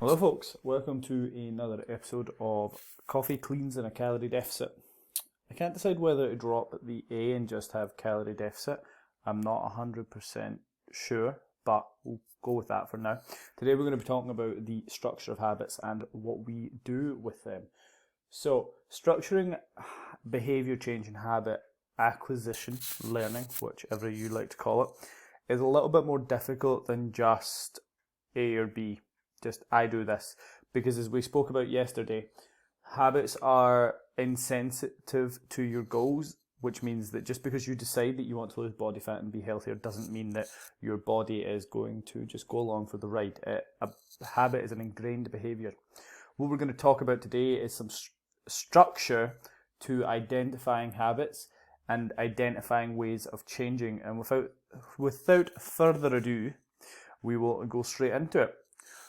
Hello folks, welcome to another episode of Coffee Cleans in a Calorie Deficit. I can't decide whether to drop the A and just have calorie deficit. I'm not 100% sure, but we'll go with that for now. Today we're going to be talking about the structure of habits and what we do with them. So, structuring behaviour change and habit acquisition, learning, whichever you like to call it, is a little bit more difficult than just A or B. Just I do this, because as we spoke about yesterday, habits are insensitive to your goals, which means that just because you decide that you want to lose body fat and be healthier doesn't mean that your body is going to just go along for the ride. A habit is an ingrained behaviour. What we're going to talk about today is some structure to identifying habits and identifying ways of changing. And without further ado, we will go straight into it.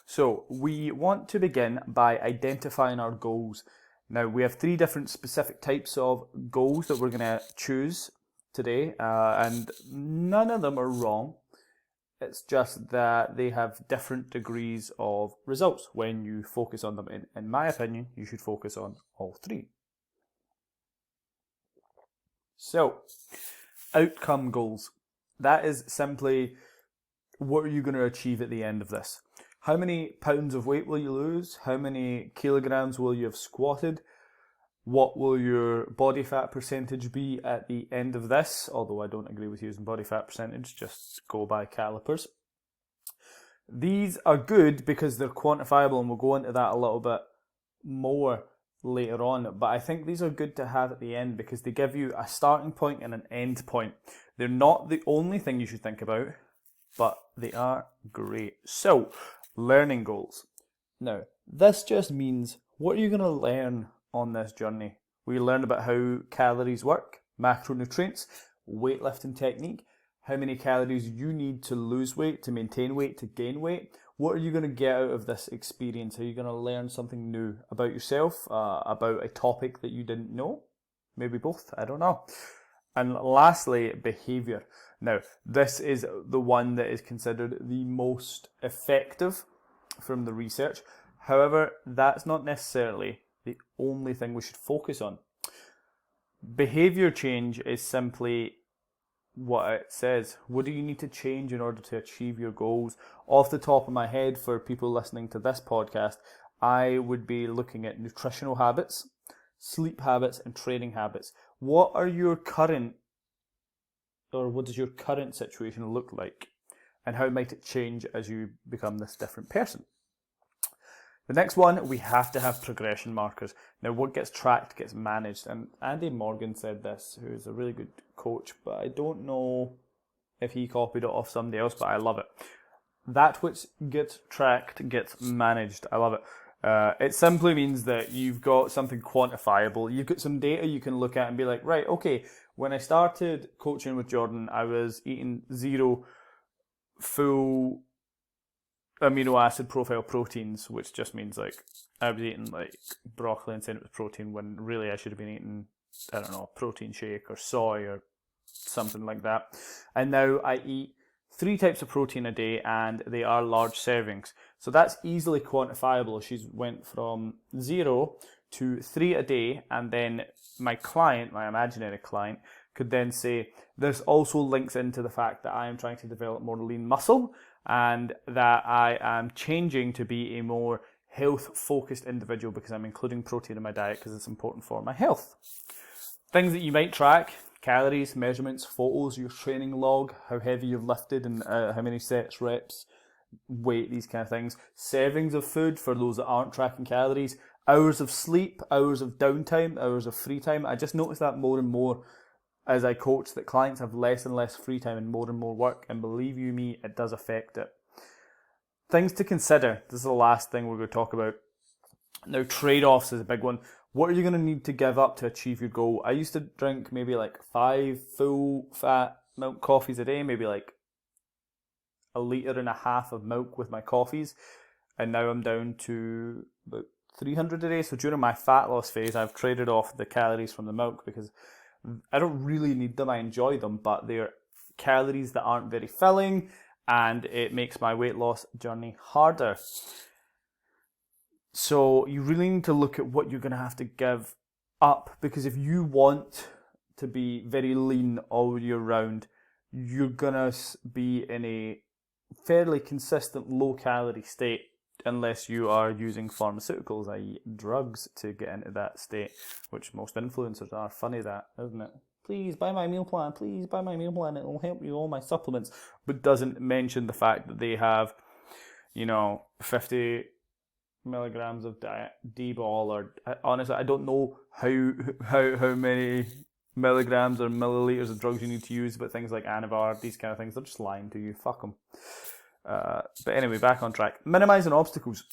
So we want to begin by identifying our goals. Now we have three different specific types of goals that we're going to choose today, and none of them are wrong. It's just that they have different degrees of results when you focus on them. In my opinion, you should focus on all three. So, outcome goals. That is simply what are you going to achieve at the end of this? How many pounds of weight will you lose? How many kilograms will you have squatted? What will your body fat percentage be at the end of this? Although I don't agree with using body fat percentage, just go by calipers. These are good because they're quantifiable, and we'll go into that a little bit more later on. But I think these are good to have at the end because they give you a starting point and an end point. They're not the only thing you should think about, but they are great. So, learning goals. Now, this just means what are you going to learn on this journey? We learn about how calories work, macronutrients, weightlifting technique, how many calories you need to lose weight, to maintain weight, to gain weight. What are you going to get out of this experience? Are you going to learn something new about yourself, about a topic that you didn't know? Maybe both, I don't know. And lastly, behaviour. Now, this is the one that is considered the most effective from the research. However, that's not necessarily the only thing we should focus on. Behaviour change is simply what it says. What do you need to change in order to achieve your goals? Off the top of my head, for people listening to this podcast, I would be looking at nutritional habits, sleep habits, and training habits. What does your current situation look like? And how might it change as you become this different person? The next one, we have to have progression markers. Now, what gets tracked gets managed. And Andy Morgan said this, who is a really good coach, but I don't know if he copied it off somebody else, but I love it. That which gets tracked gets managed. I love it. It simply means that you've got something quantifiable. You've got some data you can look at and be like, right, okay, when I started coaching with Jordan, I was eating 0 full amino acid profile proteins, which just means like I was eating like broccoli and saying it was protein when really I should have been eating, I don't know, a protein shake or soy or something like that. And now I eat 3 types of protein a day and they are large servings. So that's easily quantifiable. She went from 0 to 3 a day, and then my client, my imaginary client, could then say, this also links into the fact that I am trying to develop more lean muscle and that I am changing to be a more health-focused individual because I'm including protein in my diet because it's important for my health. Things that you might track: calories, measurements, photos, your training log, how heavy you've lifted and how many sets, reps, weight, these kind of things. Servings of food for those that aren't tracking calories. Hours of sleep, hours of downtime, hours of free time. I just notice that more and more as I coach, that clients have less and less free time and more work, and believe you me, it does affect it. Things to consider. This is the last thing we're going to talk about. Now, trade-offs is a big one. What are you going to need to give up to achieve your goal? I used to drink maybe like 5 full fat milk coffees a day, maybe like 1.5 litres of milk with my coffees, and now I'm down to about 300 a day. So during my fat loss phase, I've traded off the calories from the milk because I don't really need them. I enjoy them, but they're calories that aren't very filling, and it makes my weight loss journey harder. So you really need to look at what you're going to have to give up, because if you want to be very lean all year round, you're going to be in a fairly consistent low-calorie state unless you are using pharmaceuticals, i.e. drugs, to get into that state, which most influencers are. Funny that, isn't it? Please buy my meal plan, please buy my meal plan, it will help you all my supplements, but doesn't mention the fact that they have, 50 milligrams of D-ball, or honestly, I don't know how many milligrams or milliliters of drugs you need to use, but things like Anavar, these kind of things, they're just lying to you. Fuck them. But anyway, back on track. Minimizing obstacles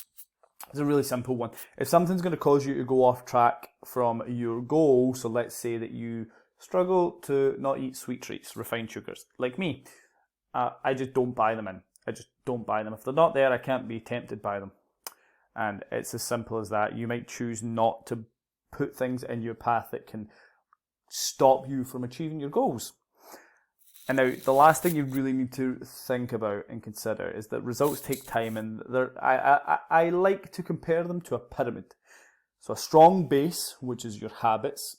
is a really simple one. If something's going to cause you to go off track from your goal, so let's say that you struggle to not eat sweet treats, refined sugars, like me, I just don't buy them in. I just don't buy them. If they're not there, I can't be tempted by them. And it's as simple as that. You might choose not to put things in your path that can stop you from achieving your goals. And now, the last thing you really need to think about and consider is that results take time, and I like to compare them to a pyramid. So a strong base, which is your habits,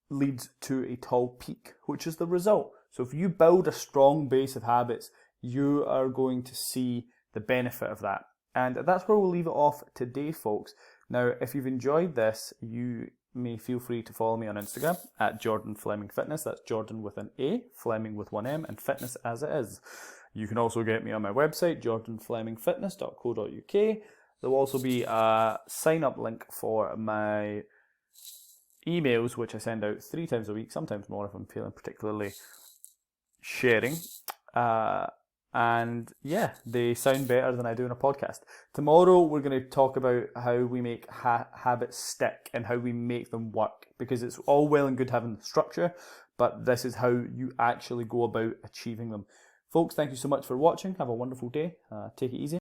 leads to a tall peak, which is the result. So if you build a strong base of habits, you are going to see the benefit of that. And that's where we'll leave it off today, folks. Now, if you've enjoyed this, you may feel free to follow me on Instagram at Jordan Fleming Fitness. That's Jordan with an A, Fleming with one M, and fitness as it is. You can also get me on my website, jordanflemingfitness.co.uk. There will also be a sign-up link for my emails, which I send out 3 times a week, sometimes more if I'm feeling particularly sharing. And yeah, they sound better than I do in a podcast. Tomorrow we're going to talk about how we make habits stick and how we make them work, because it's all well and good having the structure, but this is how you actually go about achieving them. Folks, thank you so much for watching. Have a wonderful day. Take it easy.